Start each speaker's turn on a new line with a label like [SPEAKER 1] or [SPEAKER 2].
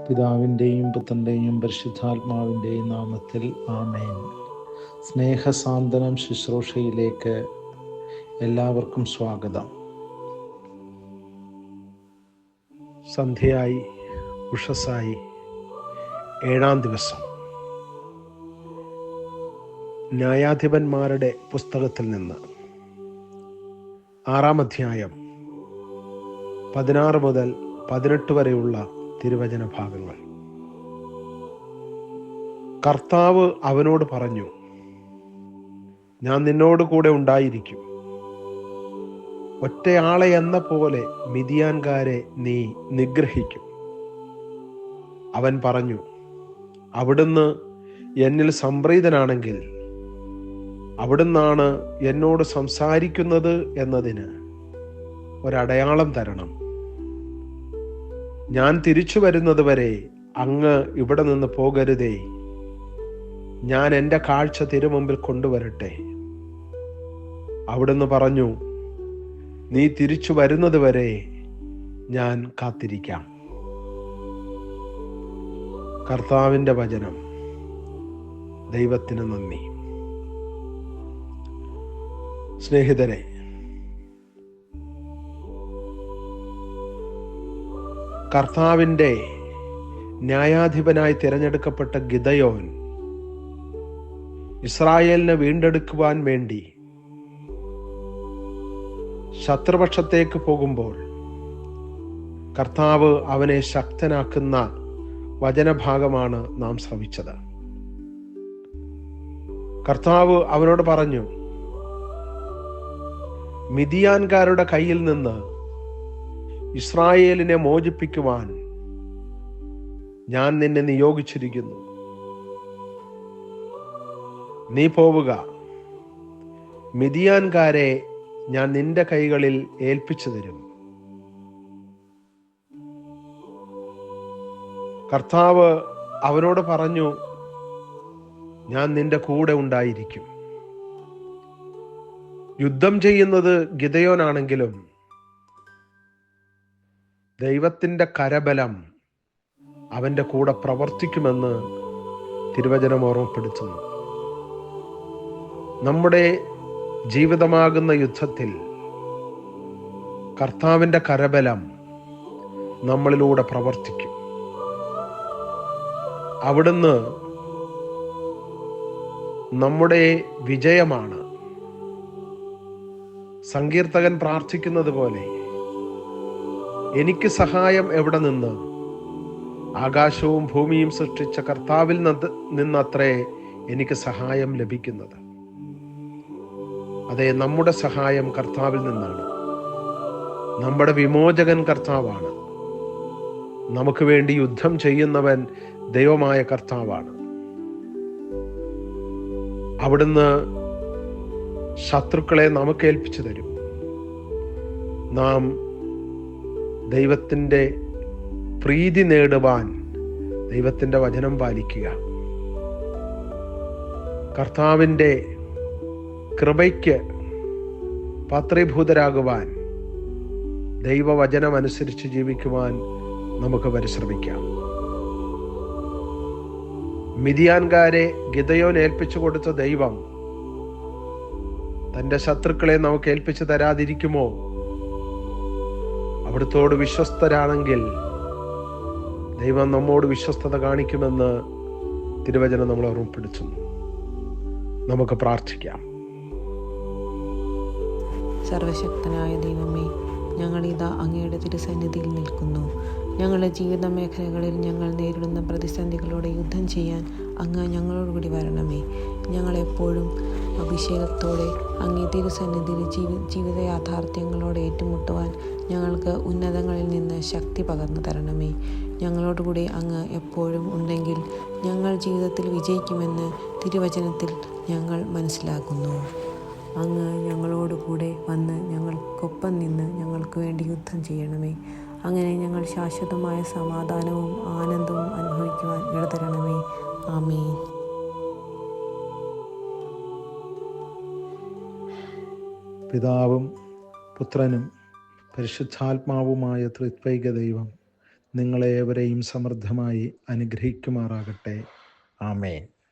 [SPEAKER 1] പിതാവിൻ്റെയും പുത്രൻ്റെയും പരിശുദ്ധാത്മാവിൻ്റെയും നാമത്തിൽ ആമേൻ. സ്നേഹസാന്ത്വനം ശുശ്രൂഷയിലേക്ക് എല്ലാവർക്കും സ്വാഗതം. സന്ധ്യയായി, ഉഷസ്സായി, 7-ാം ദിവസം. ന്യായാധിപന്മാരുടെ പുസ്തകത്തിൽ നിന്ന് 6-ാം അധ്യായം 16 മുതൽ 18 വരെയുള്ള തിരുവചന ഭാഗങ്ങൾ. കർത്താവ് അവനോട് പറഞ്ഞു, ഞാൻ നിന്നോട് കൂടെ ഉണ്ടായിരിക്കും. ഒറ്റയാളെ എന്ന പോലെ മിദ്യാൻകാരെ നീ നിഗ്രഹിക്കും. അവൻ പറഞ്ഞു, അവിടുന്ന് എന്നിൽ സംപ്രീതനാണെങ്കിൽ അവിടുന്നാണ് എന്നോട് സംസാരിക്കുന്നത് എന്നതിന് ഒരടയാളം തരണം. ഞാൻ തിരിച്ചു വരുന്നത് വരെ അങ്ങ് ഇവിടെ നിന്ന് പോകരുതേ. ഞാൻ എൻ്റെ കാഴ്ച തിരുമുമ്പിൽ കൊണ്ടുവരട്ടെ. അവിടുന്ന് പറഞ്ഞു, നീ തിരിച്ചു വരുന്നത് വരെ ഞാൻ കാത്തിരിക്കാം. കർത്താവിൻ്റെ വചനം. ദൈവത്തിന് നന്ദി. സ്നേഹിതരെ, കർത്താവിൻ്റെ ന്യായാധിപനായി തിരഞ്ഞെടുക്കപ്പെട്ട ഗിദെയോൻ ഇസ്രായേലിനെ വീണ്ടെടുക്കുവാൻ വേണ്ടി ശത്രുപക്ഷത്തേക്ക് പോകുമ്പോൾ കർത്താവ് അവനെ ശക്തനാക്കുന്ന വചനഭാഗമാണ് നാം ശ്രവിച്ചത്. കർത്താവ് അവനോട് പറഞ്ഞു, മിദ്യാൻകാരുടെ കയ്യിൽ നിന്ന് ഇസ്രായേലിനെ മോചിപ്പിക്കുവാൻ ഞാൻ നിന്നെ നിയോഗിച്ചിരിക്കുന്നു. നീ പോവുക. മിദ്യാൻകാരെ ഞാൻ നിന്റെ കൈകളിൽ ഏൽപ്പിച്ചു തരും. കർത്താവ് അവനോട് പറഞ്ഞു, ഞാൻ നിന്റെ കൂടെ ഉണ്ടായിരിക്കും. യുദ്ധം ചെയ്യുന്നത് ഗിദെയോനാണെങ്കിലും ദൈവത്തിൻ്റെ കരബലം അവൻ്റെ കൂടെ പ്രവർത്തിക്കുമെന്ന് തിരുവചനം ഓർമ്മപ്പെടുത്തുന്നു. നമ്മുടെ ജീവിതമാകുന്ന യുദ്ധത്തിൽ കർത്താവിൻ്റെ കരബലം നമ്മളിലൂടെ പ്രവർത്തിക്കും. അവിടുന്ന് നമ്മുടെ വിജയമാണ്. സങ്കീർത്തകൻ പ്രാർത്ഥിക്കുന്നത് പോലെ, എനിക്ക് സഹായം എവിടെ നിന്ന്? ആകാശവും ഭൂമിയും സൃഷ്ടിച്ച കർത്താവിൽ നിന്നത്രേ എനിക്ക് സഹായം ലഭിക്കുന്നത്. അതെ, നമ്മുടെ സഹായം കർത്താവിൽ നിന്നാണ്. നമ്മുടെ വിമോചകൻ കർത്താവാണ്. നമുക്ക് വേണ്ടി യുദ്ധം ചെയ്യുന്നവൻ ദൈവമായ കർത്താവാണ്. അവിടുന്ന് ശത്രുക്കളെ നമുക്ക് ഏൽപ്പിച്ചു തരും. നാം ദൈവത്തിൻ്റെ പ്രീതി നേടുവാൻ ദൈവത്തിൻ്റെ വചനം പാലിക്കുക. കർത്താവിൻ്റെ കൃപയ്ക്ക് പാത്രീഭൂതരാകുവാൻ ദൈവവചനം അനുസരിച്ച് ജീവിക്കുവാൻ നമുക്ക് പരിശ്രമിക്കാം. മിദ്യാൻകാരെ ഗിദെയോൻ ഏൽപ്പിച്ചു കൊടുത്ത ദൈവം തൻ്റെ ശത്രുക്കളെ നമുക്ക് ഏൽപ്പിച്ചു തരാതിരിക്കുമോ? അവിടുത്തോട് വിശ്വസ്തരാണെങ്കിൽ ദൈവം നമ്മോട് വിശ്വസ്തത കാണിക്കുമെന്ന് തിരുവചനം നമ്മളെ ഓർമ്മപ്പെടുത്തുന്നു. നമുക്ക് പ്രാർത്ഥിക്കാം.
[SPEAKER 2] സർവശക്തനായ ദൈവമേ, ഞങ്ങളിതാ അങ്ങയുടെ തിരുസന്നിധിയിൽ നിൽക്കുന്നു. ഞങ്ങളുടെ ജീവിത മേഖലകളിൽ ഞങ്ങൾ നേരിടുന്ന പ്രതിസന്ധികളോട് യുദ്ധം ചെയ്യാൻ അങ്ങ് ഞങ്ങളോടുകൂടി വരണമേ. ഞങ്ങളെപ്പോഴും അഭിഷേകത്തോടെ അങ്ങേ തിരുസന്നിധിയിൽ ജീവിത യാഥാർത്ഥ്യങ്ങളോട് ഏറ്റുമുട്ടുവാൻ ഞങ്ങൾക്ക് ഉന്നതങ്ങളിൽ നിന്ന് ശക്തി പകർന്നു തരണമേ. ഞങ്ങളോടുകൂടി അങ്ങ് എപ്പോഴും ഉണ്ടെങ്കിൽ ഞങ്ങൾ ജീവിതത്തിൽ വിജയിക്കുമെന്ന് തിരുവചനത്തിൽ ഞങ്ങൾ മനസ്സിലാക്കുന്നു. അങ്ങ് ഞങ്ങളോടുകൂടെ വന്ന് ഞങ്ങൾക്കൊപ്പം നിന്ന് ഞങ്ങൾക്ക് വേണ്ടി യുദ്ധം ചെയ്യണമേ. അങ്ങനെ ഞങ്ങൾ ശാശ്വതമായ സമാധാനവും ആനന്ദവും അനുഭവിക്കുവാൻ ഇടതരണമേ. ആമേൻ.
[SPEAKER 1] പിതാവും പുത്രനും പരിശുദ്ധാത്മാവുമായ ത്രിത്വൈക ദൈവം നിങ്ങളേവരെയും സമൃദ്ധമായി അനുഗ്രഹിക്കുമാറാകട്ടെ. ആമേൻ.